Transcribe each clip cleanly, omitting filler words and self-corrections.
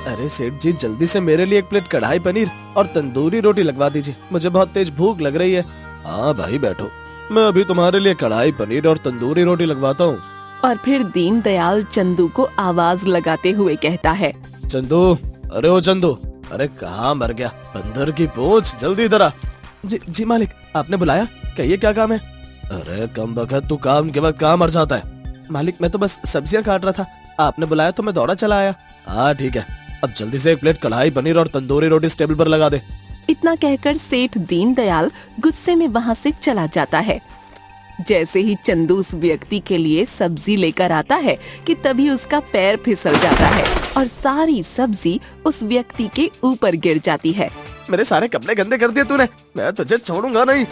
अरे सेठ जी, जल्दी से मेरे लिए एक प्लेट कढ़ाई पनीर और तंदूरी रोटी लगवा दीजिए, मुझे बहुत तेज भूख लग रही है। हाँ भाई बैठो, मैं अभी तुम्हारे लिए कढ़ाई पनीर और तंदूरी रोटी लगवाता हूँ। और फिर दीनदयाल चंदू को आवाज लगाते हुए कहता है, चंदू, अरे ओ चंदू, अरे कहाँ मर गया, बंदर की पूंछ, जल्दी इधर आ। जी मालिक, आपने बुलाया, कहिए क्या काम है। अरे कम बखत, तू काम के वक्त कहाँ मर जाता है। मालिक मैं तो बस सब्जियां काट रहा था, आपने बुलाया तो मैं दौड़ा चला आया। हाँ ठीक है, अब जल्दी से एक प्लेट कढ़ाई पनीर और तंदूरी रोटी इस टेबल पर लगा दे। इतना कहकर सेठ दीनदयाल गुस्से में वहाँ से चला जाता है। जैसे ही चंदू उस व्यक्ति के लिए सब्जी लेकर आता है कि तभी उसका पैर फिसल जाता है और सारी सब्जी उस व्यक्ति के ऊपर गिर जाती है। मेरे सारे कपड़े गंदे कर दिए तूने, मैं तुझे छोड़ूंगा नहीं।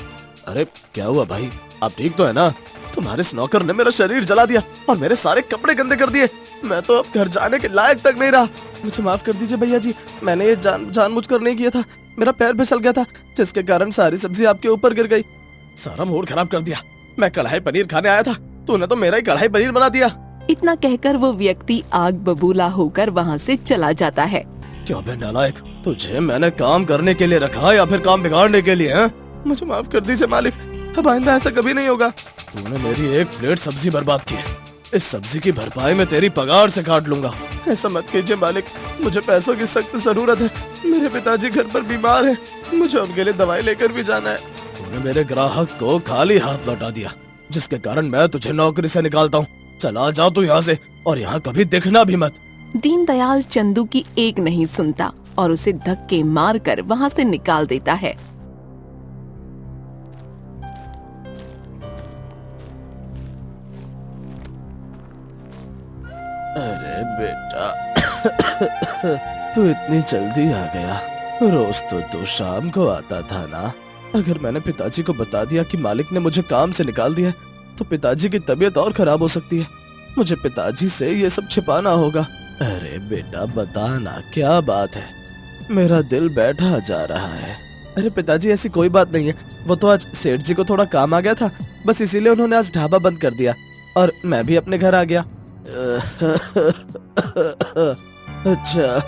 अरे क्या हुआ भाई, आप ठीक तो है ना? तुम्हारे स्नॉकर ने मेरा शरीर जला दिया और मेरे सारे कपड़े गंदे कर दिए, मैं तो अब घर जाने के लायक तक नहीं रहा। मुझे माफ कर दीजिए भैया जी, मैंने ये जानबूझकर नहीं किया था, मेरा पैर फिसल गया था जिसके कारण सारी सब्जी आपके ऊपर गिर गई। सारा मूड खराब कर दिया, मैं कढ़ाई पनीर खाने आया था, तूने तो मेरा ही कढ़ाई पनीर बना दिया। इतना कहकर वो व्यक्ति आग बबूला होकर वहाँ से चला जाता है। क्या बे नालायक, तुझे मैंने काम करने के लिए रखा या फिर काम बिगाड़ने के लिए है? मुझे माफ कर दीजिए मालिक, अब आइंदा ऐसा कभी नहीं होगा। तूने मेरी एक प्लेट सब्जी बर्बाद की, इस सब्जी की भरपाई मैं तेरी पगार से काट लूंगा। ऐसा मत कीजिए मालिक, मुझे पैसों की सख्त जरूरत है, मेरे पिताजी घर पर बीमार है, मुझे उनके लिए दवाई लेकर भी जाना है। तूने मेरे ग्राहक को खाली हाथ लौटा दिया, जिसके कारण मैं तुझे नौकरी से निकालता हूँ। चला जा तू यहाँ से और यहाँ कभी दिखना भी मत। दीनदयाल चंदू की एक नहीं सुनता और उसे धक्के मारकर वहाँ से निकाल देता है। अरे बेटा, तू इतनी जल्दी आ गया, रोज तो तू शाम को आता था ना। अगर मैंने पिताजी को बता दिया कि मालिक ने मुझे काम से निकाल दिया तो पिताजी की तबीयत और खराब हो सकती है, मुझे पिताजी से ये सब छिपाना होगा। अरे बेटा बता ना, क्या बात है, मेरा दिल बैठा जा रहा है। अरे पिताजी ऐसी कोई बात नहीं है, वो तो आज सेठ जी को थोड़ा काम आ गया था, बस इसीलिए उन्होंने आज ढाबा बंद कर दिया और मैं भी अपने घर आ गया। अच्छा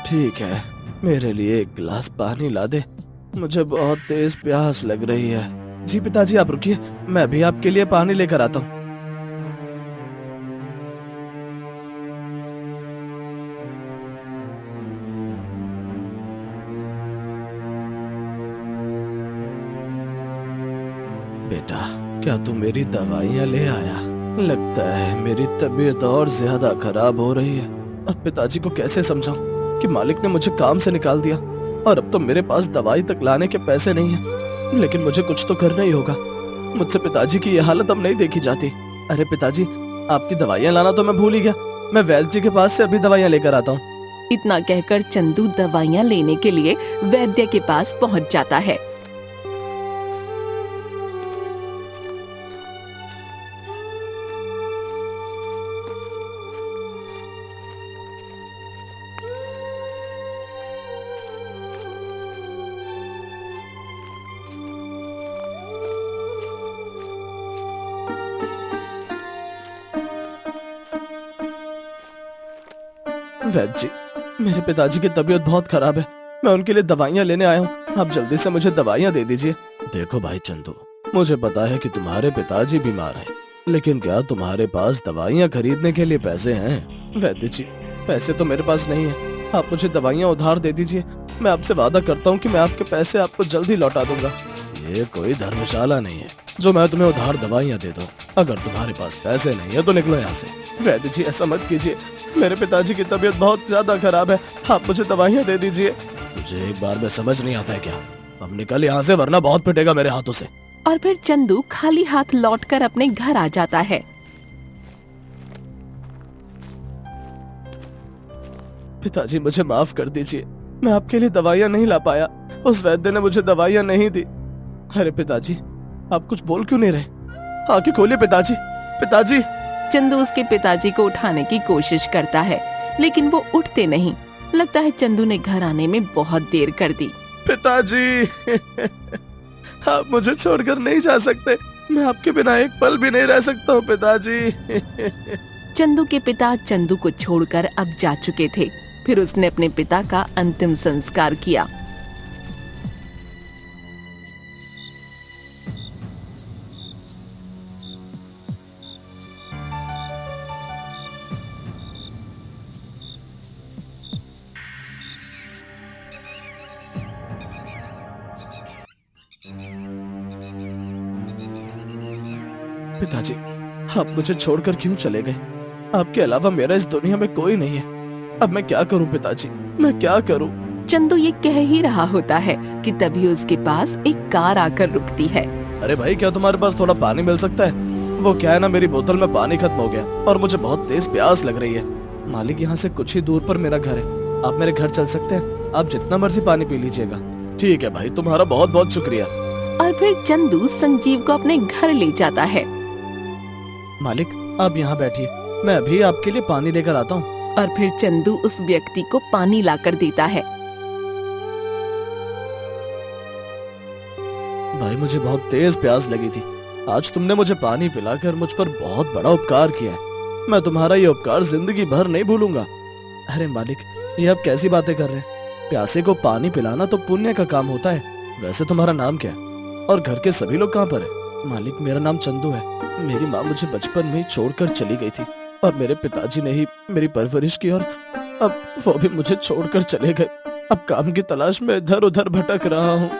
ठीक है, मेरे लिए एक गिलास पानी ला दे, मुझे बहुत तेज प्यास लग रही है। जी पिताजी आप रुकिए, मैं भी आपके लिए पानी लेकर आता हूँ। बेटा क्या तू मेरी दवाइयाँ ले आया? लगता है मेरी तबीयत और ज्यादा खराब हो रही है। अब पिताजी को कैसे समझाऊं कि मालिक ने मुझे काम से निकाल दिया और अब तो मेरे पास दवाई तक लाने के पैसे नहीं हैं। लेकिन मुझे कुछ तो करना ही होगा, मुझसे पिताजी की यह हालत अब नहीं देखी जाती। अरे पिताजी, आपकी दवाइयाँ लाना तो मैं भूल ही गया, मैं वैद्य जी के पास से अभी दवाइयाँ लेकर आता हूँ। इतना कहकर चंदू दवाइयाँ लेने के लिए वैद्य के पास पहुँच जाता है। वैद्य जी, मेरे पिताजी की तबीयत बहुत खराब है, मैं उनके लिए दवाइयाँ लेने आया हूँ, आप जल्दी से मुझे दवाइयाँ दे दीजिए। देखो भाई चंदू, मुझे पता है कि तुम्हारे पिताजी बीमार हैं, लेकिन क्या तुम्हारे पास दवाइयाँ खरीदने के लिए पैसे हैं? वैद्य जी, पैसे तो मेरे पास नहीं है, आप मुझे दवाइयाँ उधार दे दीजिए, मैं आपसे वादा करता हूँ कि मैं आपके पैसे आपको जल्द ही लौटा दूंगा। ये कोई धर्मशाला नहीं है जो मैं तुम्हें उधार दवाइयाँ दे दूँ, अगर तुम्हारे पास पैसे नहीं है तो निकलो यहाँ से। वैद्य जी ऐसा मत कीजिए, मेरे पिताजी की तबीयत बहुत ज्यादा खराब है, आप मुझे दवाइयाँ दे दीजिए। तुझे एक बार में समझ नहीं आता है क्या? अब निकल यहाँ से वरना बहुत पिटेगा मेरे हाथों से। और फिर चंदू खाली हाथ लौटकर अपने घर आ जाता है। पिताजी मुझे माफ कर दीजिए, मैं आपके लिए दवाइयाँ नहीं ला पाया, उस वैद्य ने मुझे दवाइयाँ नहीं दी। अरे पिताजी, आप कुछ बोल क्यों नहीं रहे? आंखें खोलिए पिताजी, पिताजी। चंदू उसके पिताजी को उठाने की कोशिश करता है, लेकिन वो उठते नहीं। लगता है चंदू ने घर आने में बहुत देर कर दी। पिताजी, आप मुझे छोड़कर नहीं जा सकते, मैं आपके बिना एक पल भी नहीं रह सकता हूँ पिताजी। चंदू के पिता चंदू को छोड़कर अब जा चुके थे। फिर उसने अपने पिता का अंतिम संस्कार किया। पिताजी, आप मुझे छोड़कर क्यों चले गए? आपके अलावा मेरा इस दुनिया में कोई नहीं है। अब मैं क्या करूं पिताजी, मैं क्या करूं? चंदू ये कह ही रहा होता है कि तभी उसके पास एक कार आकर रुकती है। अरे भाई, क्या तुम्हारे पास थोड़ा पानी मिल सकता है? वो क्या है ना, मेरी बोतल में पानी खत्म हो गया और मुझे बहुत तेज प्यास लग रही है। मालिक, यहाँ से कुछ ही दूर पर मेरा घर है। आप मेरे घर चल सकते हैं? आप जितना मर्जी पानी पी लीजिएगा। ठीक है भाई, तुम्हारा बहुत बहुत शुक्रिया। और फिर चंदू संजीव को अपने घर ले जाता है। मालिक, आप यहाँ बैठिए, मैं अभी आपके लिए पानी लेकर आता हूँ। और फिर चंदू उस व्यक्ति को पानी लाकर देता है। भाई, मुझे बहुत तेज प्यास लगी थी। आज तुमने मुझे पानी पिलाकर मुझ पर बहुत बड़ा उपकार किया है। मैं तुम्हारा ये उपकार जिंदगी भर नहीं भूलूंगा। अरे मालिक, ये आप कैसी बातें कर रहे हैं? प्यासे को पानी पिलाना तो पुण्य का काम होता है। वैसे तुम्हारा नाम क्या है और घर के सभी लोग कहाँ पर है? मालिक, मेरा नाम चंदू है। मेरी माँ मुझे बचपन में ही छोड़कर चली गई थी और मेरे पिताजी ने ही मेरी परवरिश की और अब वो भी मुझे छोड़कर चले गए। अब काम की तलाश में इधर उधर भटक रहा हूँ।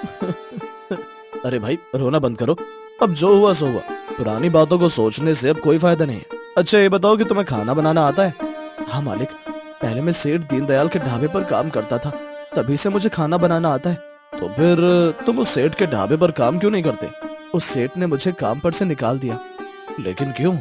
अरे भाई, रोना बंद करो। अब जो हुआ सो हुआ। पुरानी बातों को सोचने से अब कोई फायदा नहीं है। अच्छा, ये बताओ कि तुम्हें खाना बनाना आता है? हाँ मालिक, पहले मैं सेठ दीनदयाल के ढाबे पर काम करता था, तभी से मुझे खाना बनाना आता है। तो फिर तुम उस सेठ के ढाबे पर काम क्यों नहीं करते? उस सेठ ने मुझे काम पर से निकाल दिया। लेकिन क्यों?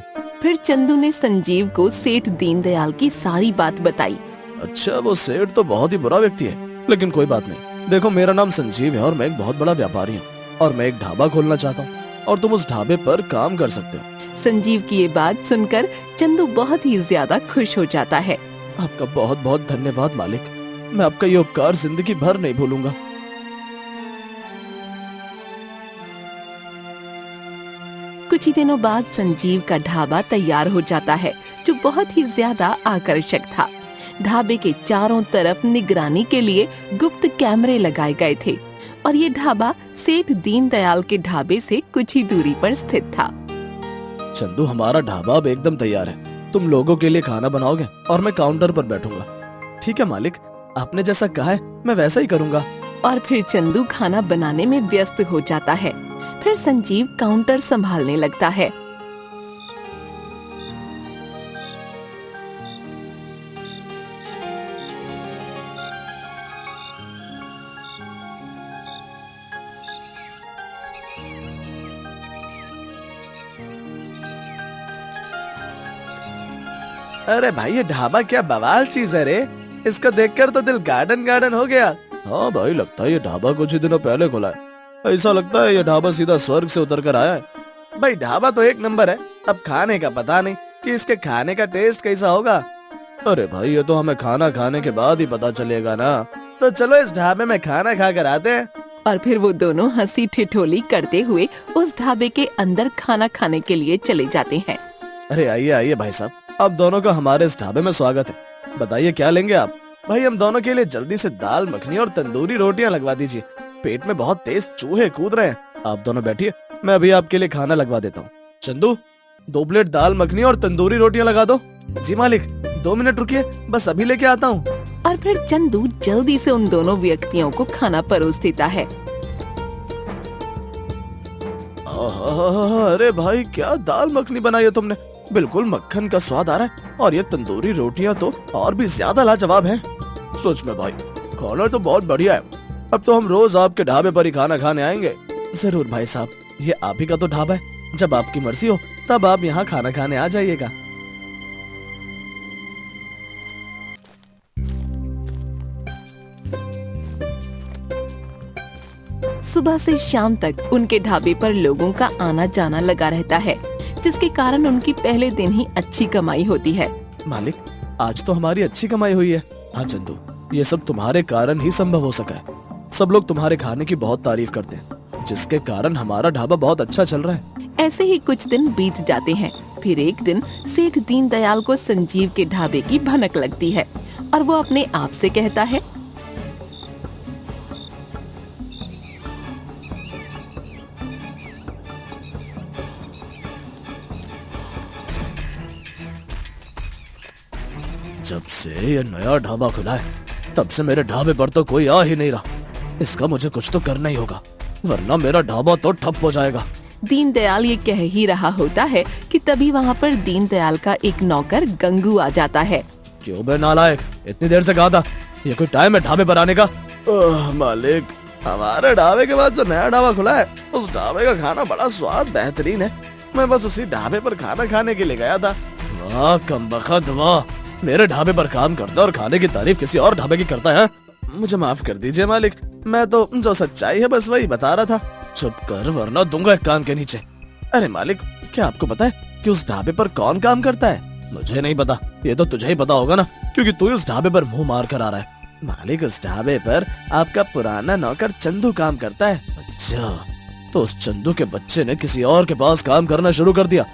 फिर चंदू ने संजीव को सेठ दीनदयाल की सारी बात बताई। अच्छा, वो सेठ तो बहुत ही बुरा व्यक्ति है, लेकिन कोई बात नहीं। देखो, मेरा नाम संजीव है और मैं एक बहुत बड़ा व्यापारी हूँ और मैं एक ढाबा खोलना चाहता हूँ और तुम उस ढाबे पर काम कर सकते हो। संजीव की ये बात सुनकर चंदू बहुत ही ज्यादा खुश हो जाता है। आपका बहुत बहुत धन्यवाद मालिक, मैं आपका ये उपकार जिंदगी भर नहीं भूलूंगा। कुछ ही दिनों बाद संजीव का ढाबा तैयार हो जाता है, जो बहुत ही ज्यादा आकर्षक था। ढाबे के चारों तरफ निगरानी के लिए गुप्त कैमरे लगाए गए थे और ये ढाबा सेठ दीनदयाल के ढाबे से कुछ ही दूरी पर स्थित था। चंदू, हमारा ढाबा अब एकदम तैयार है। तुम लोगों के लिए खाना बनाओगे और मैं काउंटर पर बैठूंगा। ठीक है मालिक, आपने जैसा कहा है मैं वैसा ही करूंगा। और फिर चंदू खाना बनाने में व्यस्त हो जाता है। फिर संजीव काउंटर संभालने लगता है। अरे भाई, ये ढाबा क्या बवाल चीज है रे। इसका देखकर तो दिल गार्डन गार्डन हो गया। हाँ भाई, लगता है ये ढाबा कुछ ही दिनों पहले खुला है। ऐसा लगता है ये ढाबा सीधा स्वर्ग से उतर कर आया है। भाई, ढाबा तो एक नंबर है, अब खाने का पता नहीं कि इसके खाने का टेस्ट कैसा होगा। अरे भाई, ये तो हमें खाना खाने के बाद ही पता चलेगा ना। तो चलो इस ढाबे में खाना खा कर आते हैं। और फिर वो दोनों हंसी ठिठोली करते हुए उस ढाबे के अंदर खाना खाने के लिए चले जाते हैं। अरे आइए आइए भाई साहब, आप दोनों का हमारे इस ढाबे में स्वागत है। बताइए क्या लेंगे आप? भाई, हम दोनों के लिए जल्दी से दाल मखनी और तंदूरी रोटियां लगवा दीजिए। पेट में बहुत तेज चूहे कूद रहे हैं। आप दोनों बैठिए, मैं अभी आपके लिए खाना लगवा देता हूँ। चंदू, 2 प्लेट दाल मखनी और तंदूरी रोटियां लगा दो। जी मालिक, 2 मिनट रुकिए, बस अभी लेके आता हूँ। और फिर चंदू जल्दी से उन दोनों व्यक्तियों को खाना परोस देता है। अरे भाई, क्या दाल मखनी बनाई है तुमने। बिल्कुल मक्खन का स्वाद आ रहा है और ये तंदूरी रोटियां तो और भी ज्यादा लाजवाब हैं। सोच में भाई, खाना तो बहुत बढ़िया है। अब तो हम रोज आपके ढाबे पर ही खाना खाने आएंगे। जरूर भाई साहब, ये आप ही का तो ढाबा है। जब आपकी मर्जी हो तब आप यहाँ खाना खाने आ जाइएगा। सुबह से शाम तक उनके ढाबे पर लोगों का आना जाना लगा रहता है, जिसके कारण उनकी पहले दिन ही अच्छी कमाई होती है। मालिक, आज तो हमारी अच्छी कमाई हुई है। हाँ चंदू, ये सब तुम्हारे कारण ही संभव हो सका है। सब लोग तुम्हारे खाने की बहुत तारीफ करते हैं, जिसके कारण हमारा ढाबा बहुत अच्छा चल रहा है। ऐसे ही कुछ दिन बीत जाते हैं। फिर एक दिन सेठ दीनदयाल को संजीव के ढाबे की भनक लगती है और वो अपने आप से कहता है, जब से ये नया ढाबा खुला है तब से मेरे ढाबे पर तो कोई आ ही नहीं रहा। इसका मुझे कुछ तो करना ही होगा, वरना मेरा ढाबा तो ठप हो जाएगा। दीनदयाल ये कह ही रहा होता है कि तभी वहाँ पर दीनदयाल का एक नौकर गंगू आ जाता है। क्यों बे नालायक, इतनी देर से कहा था, ये कोई टाइम है ढाबे पर आने का? ओह मालिक, हमारे ढाबे के बाद जो नया ढाबा खुला है उस ढाबे का खाना बड़ा स्वाद बेहतरीन है। मैं बस उसी ढाबे पर खाना खाने के लिए गया था। वाह कमबख्त वाह, मेरे ढाबे पर काम करता है और खाने की तारीफ किसी और ढाबे की करता है। मुझे माफ कर दीजिए मालिक, मैं तो जो सच्चाई है बस वही बता रहा था। चुप कर वरना दूंगा एक कान के नीचे। अरे मालिक, क्या आपको पता है कि उस ढाबे पर कौन काम करता है? मुझे नहीं पता, ये तो तुझे ही पता होगा ना, क्योंकि तू उस ढाबे पर मुंह मार कर आ रहा है। मालिक, उस ढाबे पर आपका पुराना नौकर चंदू काम करता है। अच्छा, तो उस चंदू के बच्चे ने किसी और के पास काम करना शुरू कर दिया।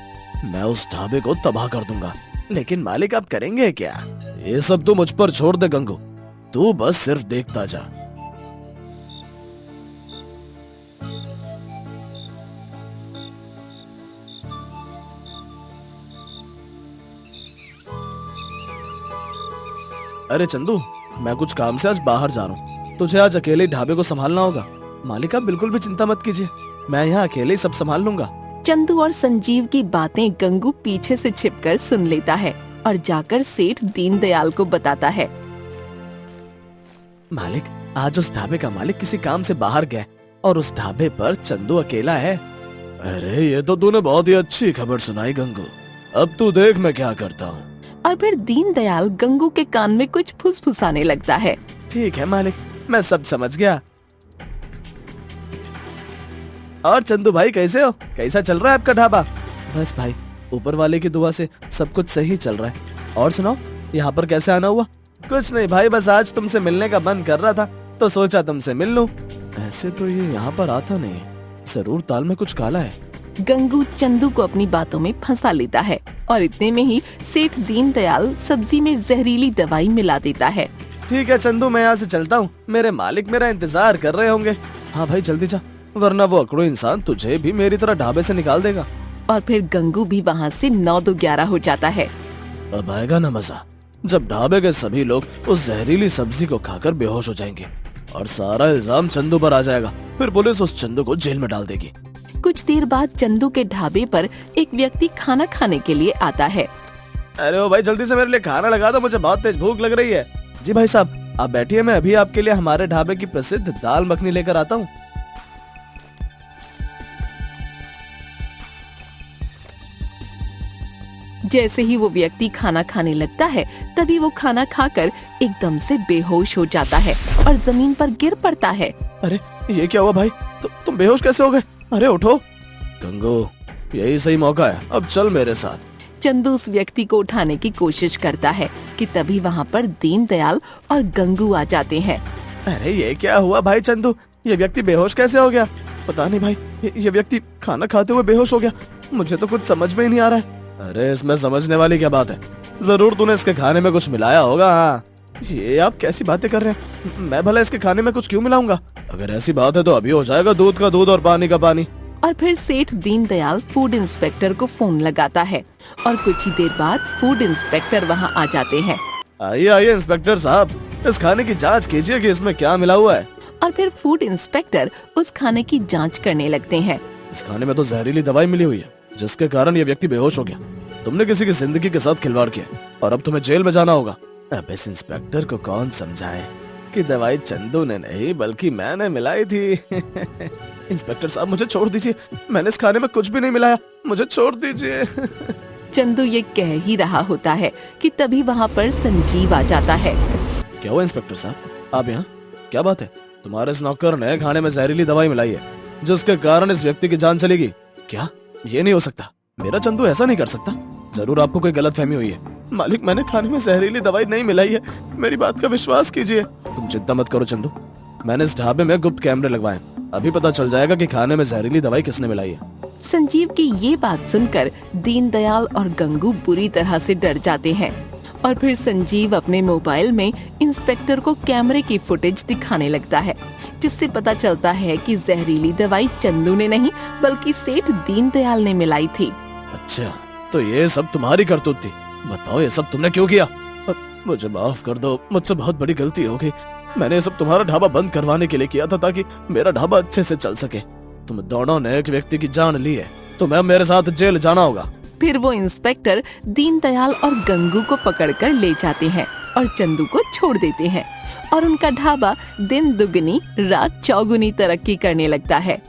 मैं उस ढाबे को तबाह कर दूंगा। लेकिन मालिक, आप करेंगे क्या? ये सब तू मुझ पर छोड़ दे गंगू, तू बस सिर्फ देखता जा। अरे चंदू, मैं कुछ काम से आज बाहर जा रहा हूँ, तुझे आज अकेले ढाबे को संभालना होगा। मालिक, आप बिल्कुल भी चिंता मत कीजिए, मैं यहाँ अकेले ही सब संभाल लूंगा। चंदू और संजीव की बातें गंगू पीछे से छिपकर सुन लेता है और जाकर सेठ दीनदयाल को बताता है। मालिक, आज उस ढाबे का मालिक किसी काम से बाहर गया और उस ढाबे पर चंदू अकेला है। अरे ये तो तूने बहुत ही अच्छी खबर सुनाई गंगू, अब तू देख मैं क्या करता हूँ। और फिर दीनदयाल गंगू के कान में कुछ फुसफुसाने लगता है। ठीक है मालिक, मैं सब समझ गया। और चंदू भाई कैसे हो? कैसा चल रहा है आपका ढाबा? बस भाई, ऊपर वाले की दुआ से सब कुछ सही चल रहा है। और सुनाओ, यहाँ पर कैसे आना हुआ? कुछ नहीं भाई, बस आज तुमसे मिलने का मन कर रहा था तो सोचा तुमसे मिल लूं। ऐसे तो ये यहाँ पर आता नहीं, जरूर ताल में कुछ काला है। गंगू चंदू को अपनी बातों में फंसा लेता है और इतने में ही सेठ दीनदयाल सब्जी में जहरीली दवाई मिला देता है। ठीक है चंदू, मैं यहाँ से चलता हूँ, मेरे मालिक मेरा इंतजार कर रहे होंगे। हाँ भाई जल्दी जा, वरना वो अकड़ू इंसान तुझे भी मेरी तरह ढाबे से निकाल देगा। और फिर गंगू भी वहाँ से 9-2-11 हो जाता है। अब आएगा ना मजा, जब ढाबे के सभी लोग उस जहरीली सब्जी को खाकर बेहोश हो जाएंगे और सारा इल्जाम चंदू पर आ जाएगा। फिर पुलिस उस चंदू को जेल में डाल देगी। कुछ देर बाद चंदू के ढाबे पर एक व्यक्ति खाना खाने के लिए आता है। अरे ओ भाई, जल्दी से मेरे लिए खाना लगा दो, मुझे बहुत तेज भूख लग रही है। जी भाई साहब, आप बैठिए, मैं अभी आपके लिए हमारे ढाबे की प्रसिद्ध दाल मखनी लेकर आता हूँ। जैसे ही वो व्यक्ति खाना खाने लगता है तभी वो खाना खाकर एकदम से बेहोश हो जाता है और जमीन पर गिर पड़ता है। अरे ये क्या हुआ भाई, तुम बेहोश कैसे हो गए? अरे उठो। गंगू, यही सही मौका है, अब चल मेरे साथ। चंदू उस व्यक्ति को उठाने की कोशिश करता है कि तभी वहाँ पर दीनदयाल और गंगू आ जाते हैं। अरे ये क्या हुआ भाई चंदू, ये व्यक्ति बेहोश कैसे हो गया? पता नहीं भाई, ये व्यक्ति खाना खाते हुए बेहोश हो गया, मुझे तो कुछ समझ में ही नहीं आ रहा है। अरे इसमें समझने वाली क्या बात है, जरूर तूने इसके खाने में कुछ मिलाया होगा। हाँ, ये आप कैसी बातें कर रहे हैं? मैं भला इसके खाने में कुछ क्यों मिलाऊंगा? अगर ऐसी बात है तो अभी हो जाएगा दूध का दूध और पानी का पानी। और फिर सेठ दीनदयाल फूड इंस्पेक्टर को फोन लगाता है और कुछ ही देर बाद फूड इंस्पेक्टर वहाँ आ जाते हैं। आइए आइए इंस्पेक्टर साहब, इस खाने की जांच कीजिए कि इसमें क्या मिला हुआ है। और फिर फूड इंस्पेक्टर उस खाने की जांच करने लगते हैं। इस खाने में तो जहरीली दवाई मिली हुई है, जिसके कारण ये व्यक्ति बेहोश हो गया। तुमने किसी की जिंदगी के साथ खिलवाड़ किया और अब तुम्हें जेल में जाना होगा। अब इस इंस्पेक्टर को कौन समझाए कि दवाई चंदू ने नहीं बल्कि मैंने मिलाई थी। इंस्पेक्टर साहब मुझे छोड़ दीजिए, मैंने इस खाने में कुछ भी नहीं मिलाया, मुझे छोड़ दीजिए। चंदू ये कह ही रहा होता है कि तभी वहाँ पर संजीव आ जाता है। क्या हुआ इंस्पेक्टर साहब, आप यहाँ? क्या बात है? तुम्हारे इस नौकर ने खाने में जहरीली दवाई मिलाई है, जिसके कारण इस व्यक्ति की जान चलेगी। क्या? ये नहीं हो सकता, मेरा चंदू ऐसा नहीं कर सकता। जरूर आपको कोई गलतफहमी हुई है। मालिक, मैंने खाने में जहरीली दवाई नहीं मिलाई है, मेरी बात का विश्वास कीजिए। तुम चिंता मत करो चंदू, मैंने इस ढाबे में गुप्त कैमरे लगवाए, अभी पता चल जाएगा कि खाने में जहरीली दवाई किसने मिलाई है। संजीव की ये बात सुनकर दीनदयाल और गंगू बुरी तरह से डर जाते हैं और फिर संजीव अपने मोबाइल में इंस्पेक्टर को कैमरे की फुटेज दिखाने लगता है, जिससे पता चलता है कि जहरीली दवाई चंदू ने नहीं बल्कि सेठ दीनदयाल ने मिलाई थी। अच्छा, तो ये सब तुम्हारी करतूत थी। बताओ ये सब तुमने क्यों किया? मुझे माफ कर दो, मुझसे बहुत बड़ी गलती हो गई। मैंने ये सब तुम्हारा ढाबा बंद करवाने के लिए किया था ताकि मेरा ढाबा अच्छे से चल सके। तुम दोनों ने एक व्यक्ति की जान ली है, तुम्हें अब मेरे साथ जेल जाना होगा। फिर वो इंस्पेक्टर दीनदयाल और गंगू को पकड़कर ले जाते हैं और चंदू को छोड़ देते हैं और उनका ढाबा दिन दुगनी रात चौगुनी तरक्की करने लगता है।